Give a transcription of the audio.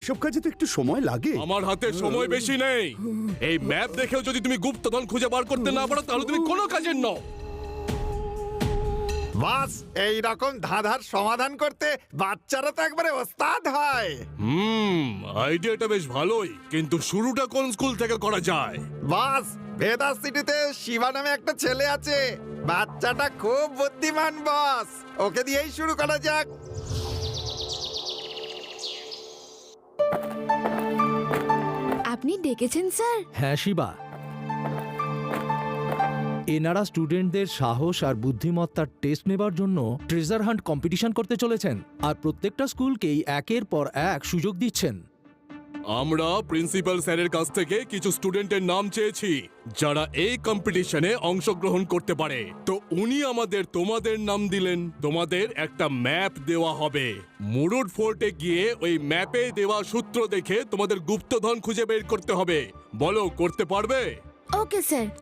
এইসব কাজে তো একটু সময় লাগে। আমার হাতে সময় বেশি নেই। এই ম্যাপ দেখেও যদি তুমি গুপ্তধন খুঁজে বার করতে না পারো তাহলে তুমি কোনো কাজের নও। বাস এই রকম ধাঁধার সমাধান করতে বাচ্চারা তো একবারে ওস্তাদ হয়। আইডিয়াটা বেশ ভালোই, কিন্তু শুরুটা কোন স্কুল থেকে করা যায়? বাস ভেদা সিটিতে শিবা নামে একটা ছেলে আছে, বাচ্চাটা খুব বুদ্ধিমান বস, ওকে দিয়েই শুরু করা যাক। আপনি ডেকেছেন স্যার? হ্যাঁ শিবা, এনারা স্টুডেন্টদের সাহস আর বুদ্ধিমত্তার টেস্ট নেবার জন্য ট্রেজার হান্ট কম্পিটিশন করতে চলেছেন, আর প্রত্যেকটা স্কুলকেই একের পর এক সুযোগ দিচ্ছেন। আমরা প্রিন্সিপাল স্যারের কাছ থেকে কিছু স্টুডেন্টের নাম চেয়েছি যারা এই কম্পিটিশনে অংশগ্রহণ করতে পারে। তো উনি আমাদের তোমাদের নাম দিলেন। তোমাদের একটা ম্যাপ দেওয়া হবে। মুরুড ফোর্টে গিয়ে ওই ম্যাপে দেওয়া সূত্র দেখে তোমাদের গুপ্তধন খুঁজে বের করতে হবে। বলো, করতে পারবে? Okay sir.